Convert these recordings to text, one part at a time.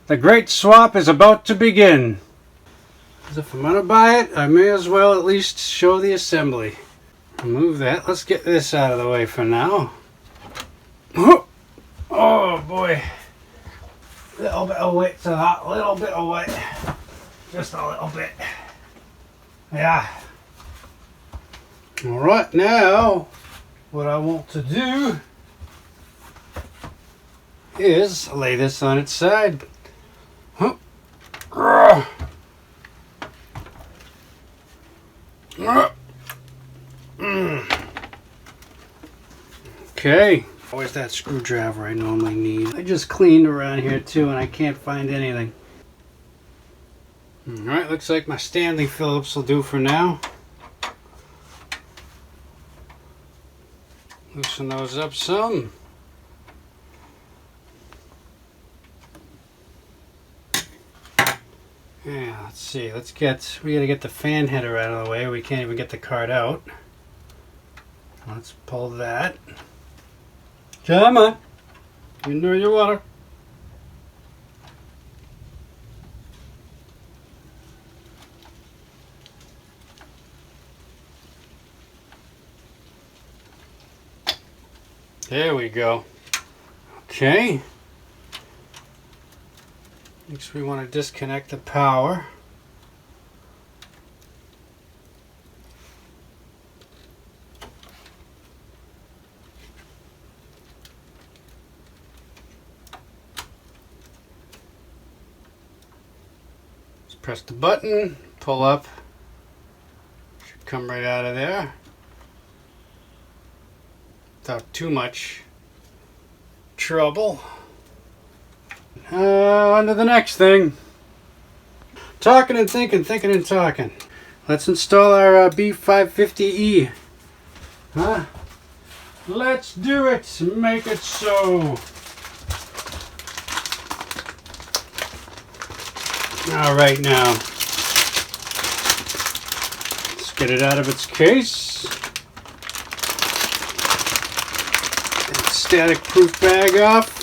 The great swap is about to begin. As if I'm gonna buy it, I may as well at least show the assembly. Remove that. Let's get this out of the way for now. Oh boy. Little bit of weight to that. Little bit of weight. Just a little bit. Yeah. Alright, now what I want to do is lay this on its side. Okay. Where's that screwdriver I normally need? I just cleaned around here too and I can't find anything. Alright, looks like my Stanley Phillips will do for now. Loosen those up some. Yeah, let's see. We gotta get the fan header out of the way. We can't even get the card out. Let's pull that. Come on. You know your water. There we go. Okay. Next we want to disconnect the power. Just press the button, pull up. Should come right out of there. Without too much trouble. On to the next thing. Talking and thinking, thinking and talking. Let's install our B350m. Huh? Let's do it. Make it so. All right, now. Let's get it out of its case. Static proof bag off.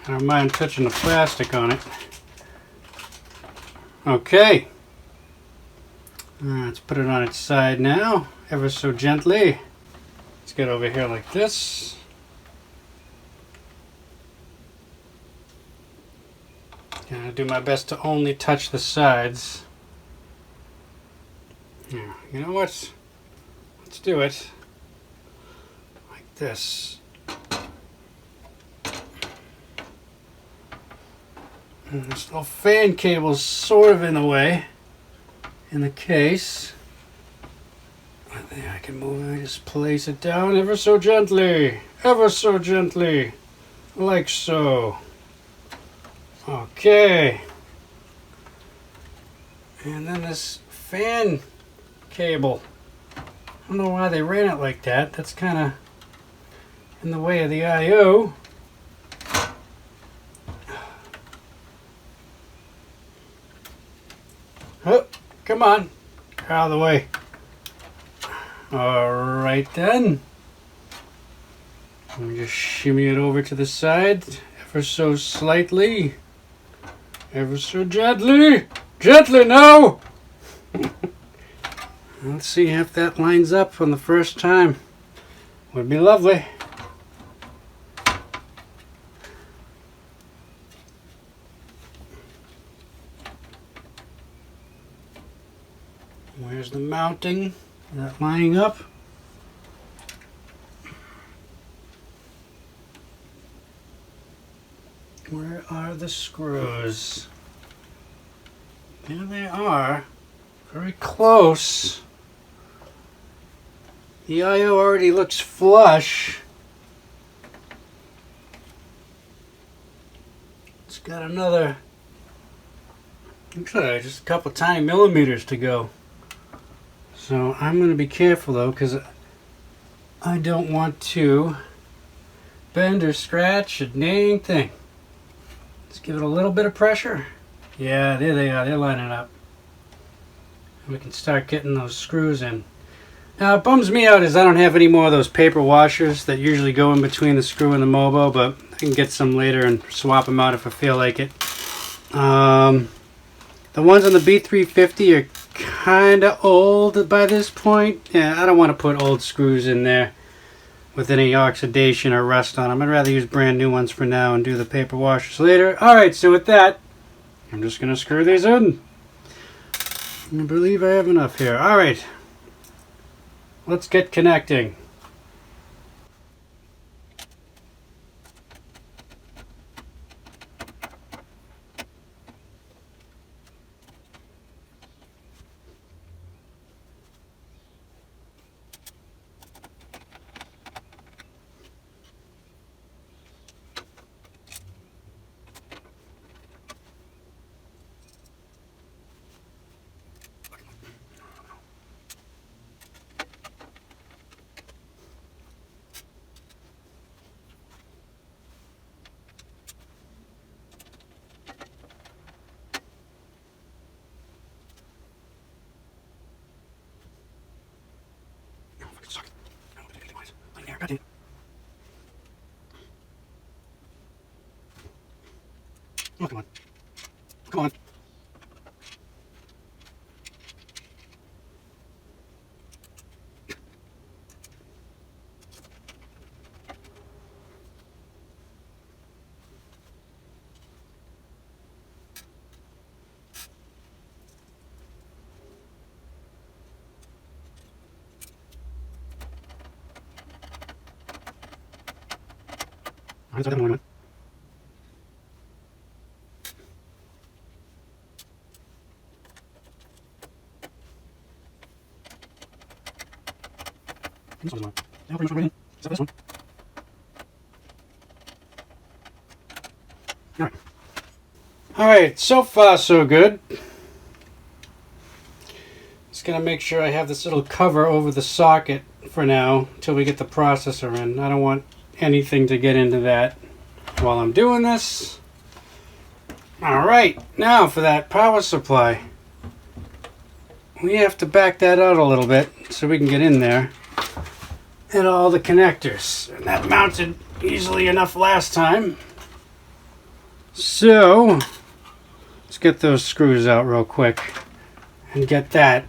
I don't mind touching the plastic on it. Okay. Let's put it on its side now, ever so gently. Let's get over here like this. Gonna do my best to only touch the sides. Yeah, you know what? Let's do it like this. And this little fan cable's sort of in the way. In the case. There, I can move it, just place it down ever so gently, like so. Okay. And then this fan cable. I don't know why they ran it like that. That's kind of in the way of the I/O. Oh. Come on, out of the way. Alright then. Let me just shimmy it over to the side, ever so slightly. Ever so gently. Gently now! Let's see if that lines up on the first time. Would be lovely. Where's the mounting? Is that lining up? Where are the screws? There they are. Very close. The I/O already looks flush. It's got another, looks like just a couple tiny millimeters to go. So I'm going to be careful though, because I don't want to bend or scratch a dang thing. Let's give it a little bit of pressure. Yeah, there they are. They're lining up. And we can start getting those screws in. Now, it bums me out is I don't have any more of those paper washers that usually go in between the screw and the mobo, but I can get some later and swap them out if I feel like it. The ones on the B350 are kind of old by this point. Yeah, I don't want to put old screws in there with any oxidation or rust on them. I'd rather use brand new ones for now and do the paper washers later. Alright, so with that, I'm just going to screw these in. I believe I have enough here. Alright, let's get connecting. Oh, come on. Come on. Alright, so I got more one. This one's one. Yeah, pretty much right in. Except this one. Alright. Alright, so far so good. Just gonna make sure I have this little cover over the socket for now until we get the processor in. I don't want anything to get into that while I'm doing this. Alright, now for that power supply. We have to back that out a little bit so we can get in there. And all the connectors. And that mounted easily enough last time. So, let's get those screws out real quick and get that.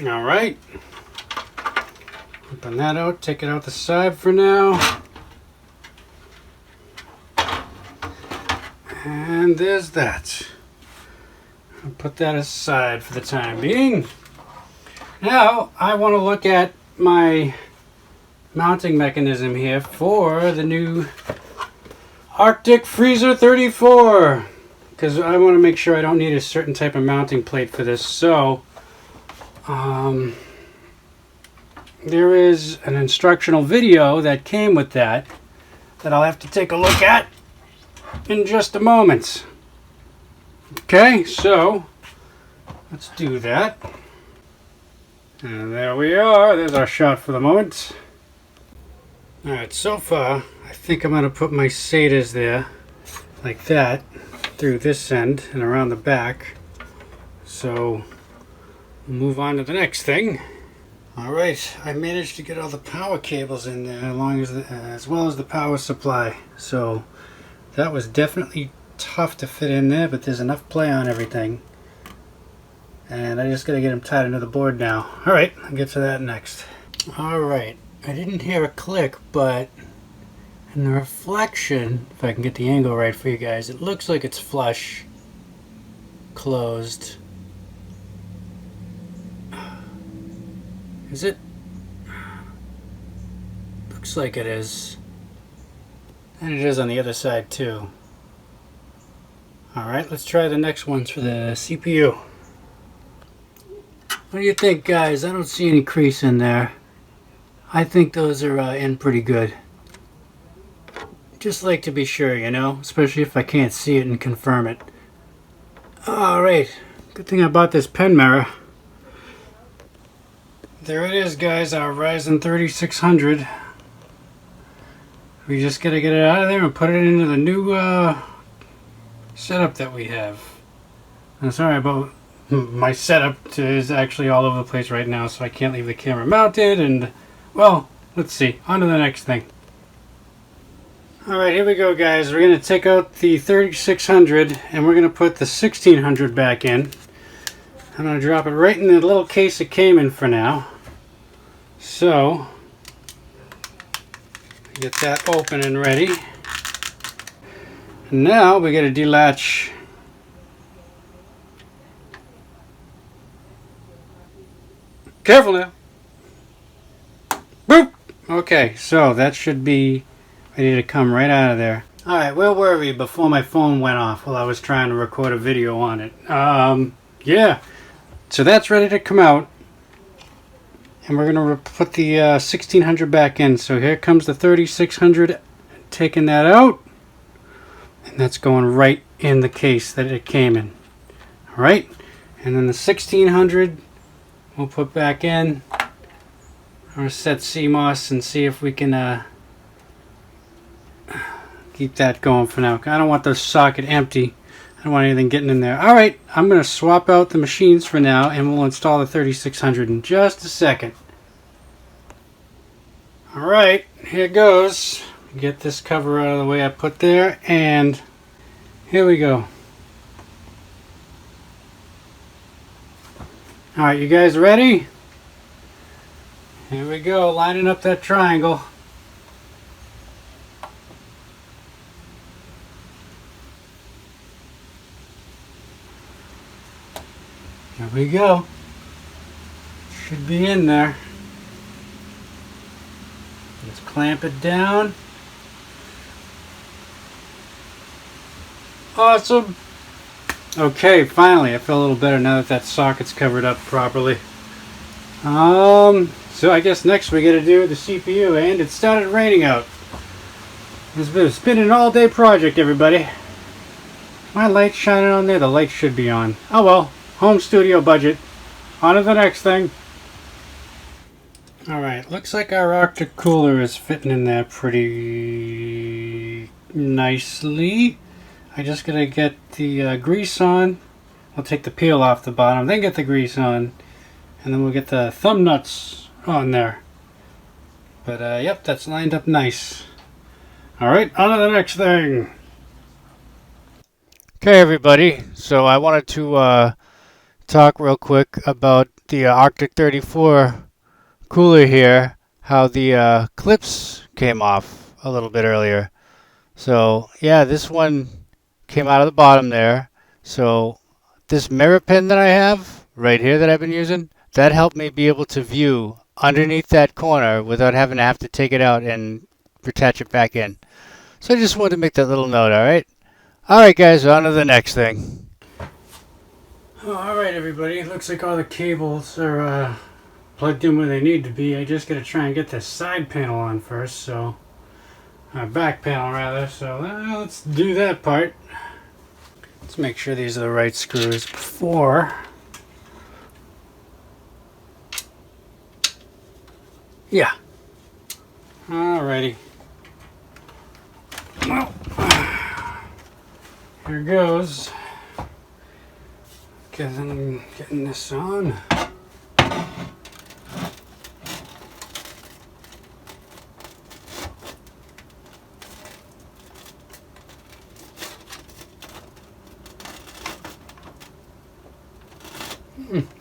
Alright. Open that out, take it out the side for now. And there's that. I'll put that aside for the time being. Now, I want to look at my mounting mechanism here for the new Arctic Freezer 34. Because I want to make sure I don't need a certain type of mounting plate for this. So, there is an instructional video that came with that I'll have to take a look at in just a moment. Okay, so let's do that. And there we are. There's our shot for the moment. Alright, so far I think I'm going to put my SATAs there like that through this end and around the back. So we'll move on to the next thing. Alright, I managed to get all the power cables in there as well as the power supply. So that was definitely tough to fit in there, but there's enough play on everything. And I just gotta get them tied into the board now. Alright, I'll get to that next. Alright, I didn't hear a click, but in the reflection, if I can get the angle right for you guys, it looks like it's flush closed. Is it? Looks like it is. And it is on the other side too. Alright, let's try the next ones for the CPU. What do you think, guys? I don't see any crease in there. I think those are in pretty good. Just like to be sure, you know, especially if I can't see it and confirm it. Alright, good thing I bought this pen mirror. There it is, guys, our Ryzen 3600. We just gotta get it out of there and put it into the new setup that we have. I'm sorry about my setup is actually all over the place right now, so I can't leave the camera mounted, and well, let's see, on to the next thing. Alright, here we go, guys. We're going to take out the 3600 and we're going to put the 1600 back in. I'm going to drop it right in the little case it came in for now. So, get that open and ready. And now we got to delatch. Careful now. Boop! Okay, so that should be ready to come right out of there. Alright, where were we before my phone went off while I was trying to record a video on it? Yeah. So that's ready to come out. And we're going to put the 1600 back in. So here comes the 3600, taking that out. And that's going right in the case that it came in. Alright. And then the 1600 we'll put back in. I'm going to set CMOS and see if we can keep that going for now. I don't want the socket empty. I don't want anything getting in there. Alright, I'm going to swap out the machines for now and we'll install the 3600 in just a second. Alright, here goes. Get this cover out of the way I put there, and here we go. Alright, you guys ready? Here we go, lining up that triangle. Here we go. Should be in there. Let's clamp it down. Awesome. Okay, finally, I feel a little better now that that socket's covered up properly. So I guess next we gotta do the CPU, and it started raining out. It's been an all-day project, everybody. My light's shining on there. The light should be on. Oh well. Home studio budget. On to the next thing. Alright, looks like our Arctic cooler is fitting in there pretty nicely. I just gotta get the grease on. I'll take the peel off the bottom, then get the grease on, and then we'll get the thumb nuts on there. But yep, that's lined up nice. Alright, on to the next thing. Okay, everybody, so I wanted to talk real quick about the Arctic 34 cooler here, how the clips came off a little bit earlier. So yeah, this one came out of the bottom there. So this mirror pin that I have right here that I've been using, that helped me be able to view underneath that corner without having to take it out and attach it back in. So I just wanted to make that little note, alright? Alright guys, on to the next thing. Alright everybody, it looks like all the cables are plugged in where they need to be. I just gotta try and get the side panel on first, so back panel rather, so let's do that part. Let's make sure these are the right screws before. Yeah. Alrighty. Well, here goes. Getting this on.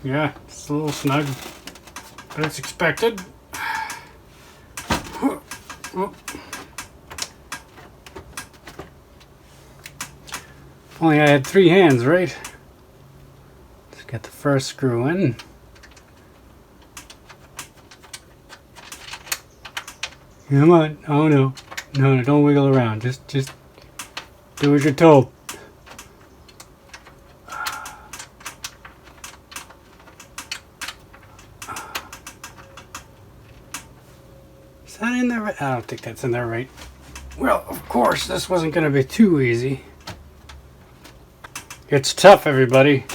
Yeah, it's a little snug, but it's expected. If only I had 3 hands, right? Let's get the first screw in. Come on. Oh no. No, don't wiggle around. Just do as you're told. What? I don't think that's in there right. Well, of course, this wasn't going to be too easy. It's tough, everybody.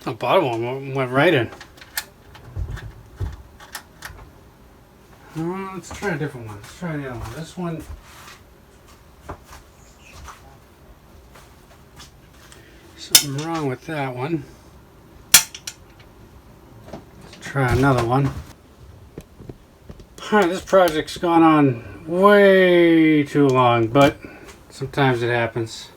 The bottom one went right in. Let's try a different one. Let's try the other one. This one. Something wrong with that one. Let's try another one. Alright, this project's gone on way too long, but sometimes it happens.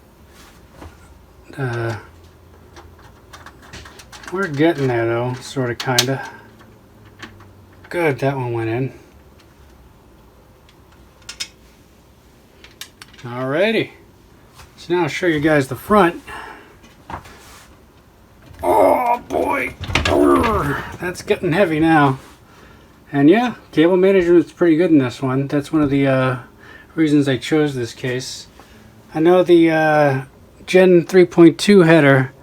We're getting there though, sort of, kinda. Good, that one went in. Alrighty. So now I'll show you guys the front. Oh boy! That's getting heavy now. And yeah, cable management's pretty good in this one. That's one of the reasons I chose this case. I know the Gen 3.2 header,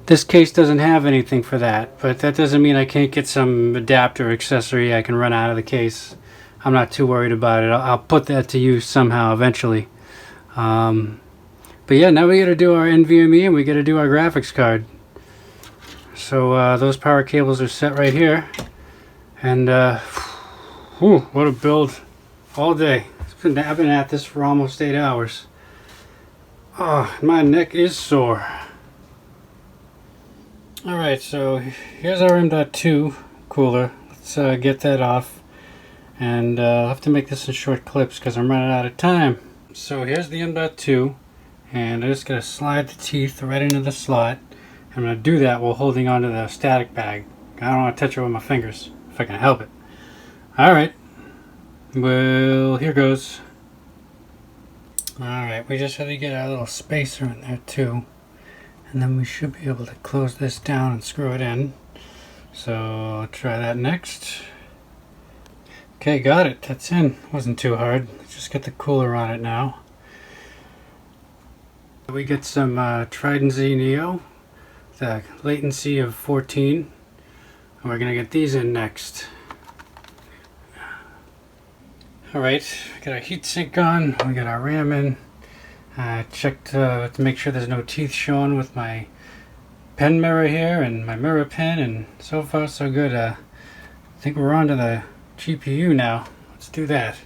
this case doesn't have anything for that, but that doesn't mean I can't get some adapter accessory I can run out of the case. I'm not too worried about it. I'll put that to use somehow eventually. But yeah, now we got to do our NVMe and we got to do our graphics card. So those power cables are set right here, and whew, what a build all day. I've been at this for almost 8 hours. Oh, my neck is sore. Alright, so here's our M.2 cooler. Let's get that off, and I'll have to make this in short clips because I'm running out of time. So here's the M.2, and I just gotta slide the teeth right into the slot. I'm going to do that while holding onto the static bag. I don't want to touch it with my fingers if I can help it. Alright. Well, here goes. Alright, we just have to get our little spacer in there too. And then we should be able to close this down and screw it in. So, I'll try that next. Okay, got it. That's in. Wasn't too hard. Let's just get the cooler on it now. We get some Trident Z Neo. The latency of 14, and we're gonna get these in next. Alright, we got our heatsink on, we got our RAM in. I checked to make sure there's no teeth showing with my pen mirror here and my mirror pen, and so far so good. I think we're on to the GPU now. Let's do that.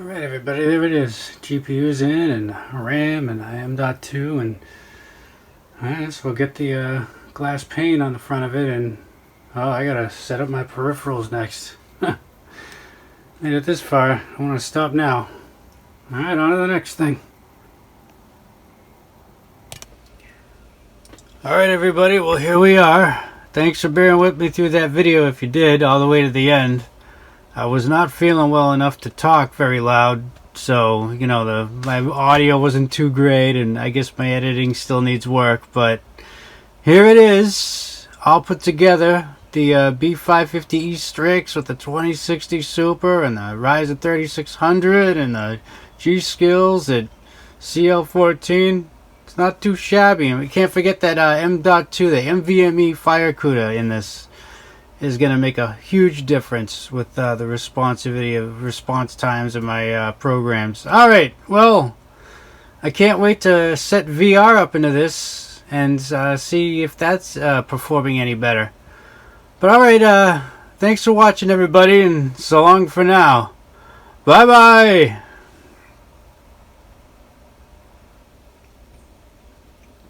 Alright everybody, there it is. GPU's in, and RAM, and M.2, and alright, so we'll get the glass pane on the front of it, and oh, I gotta set up my peripherals next. Made it this far, I want to stop now. Alright, on to the next thing. Alright everybody, well here we are. Thanks for bearing with me through that video if you did, all the way to the end. I was not feeling well enough to talk very loud, so you know my audio wasn't too great, and I guess my editing still needs work, but here it is, all put together. The B350m Strix with the 2060 Super and the Ryzen 3600 and the G-Skills at CL14. It's not too shabby, and we can't forget that M.2, the NVMe Fire CUDA in this is going to make a huge difference with the responsivity of response times of my programs. Alright, well, I can't wait to set VR up into this and see if that's performing any better. But alright, thanks for watching everybody, and so long for now. Bye bye!